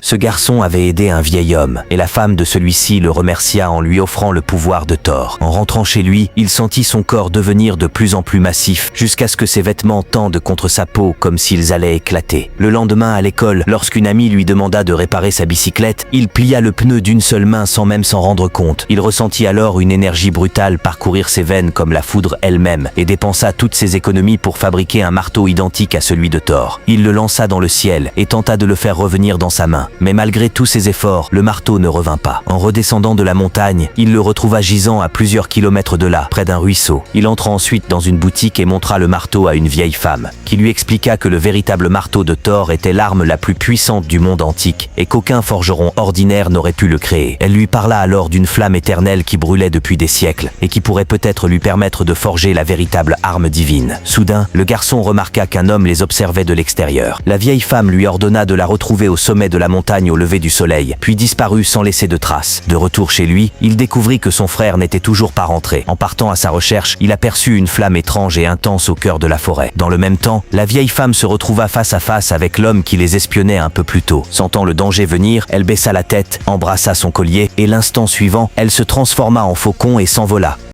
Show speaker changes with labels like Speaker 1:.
Speaker 1: Ce garçon avait aidé un vieil homme, et la femme de celui-ci le remercia en lui offrant le pouvoir de Thor. En rentrant chez lui, il sentit son corps devenir de plus en plus massif, jusqu'à ce que ses vêtements tendent contre sa peau comme s'ils allaient éclater. Le lendemain à l'école, lorsqu'une amie lui demanda de réparer sa bicyclette, il plia le pneu d'une seule main sans même s'en rendre compte. Il ressentit alors une énergie brutale parcourir ses veines comme la foudre elle-même, et dépensa toutes ses économies pour fabriquer un marteau identique à celui de Thor. Il le lança dans le ciel et tenta de le faire revenir dans sa main. Mais malgré tous ses efforts, le marteau ne revint pas. En redescendant de la montagne, il le retrouva gisant à plusieurs kilomètres de là, près d'un ruisseau. Il entra ensuite dans une boutique et montra le marteau à une vieille femme, qui lui expliqua que le véritable marteau de Thor était l'arme la plus puissante du monde antique et qu'aucun forgeron ordinaire n'aurait pu le créer. Elle lui parla alors d'une flamme éternelle qui brûlait depuis des siècles et qui pourrait peut-être lui permettre de forger la véritable arme divine. Soudain, le garçon remarqua qu'un homme les observait de l'extérieur. La vieille femme lui ordonna de la retrouver au sommet de la montagne au lever du soleil, puis disparut sans laisser de traces. De retour chez lui, il découvrit que son frère n'était toujours pas rentré. En partant à sa recherche, il aperçut une flamme étrange et intense au cœur de la forêt. Dans le même temps, la vieille femme se retrouva face à face avec l'homme qui les espionnait un peu plus tôt. Sentant le danger venir, elle baissa la tête, embrassa son collier et l'instant suivant, elle se transforma en faucon et s'envola.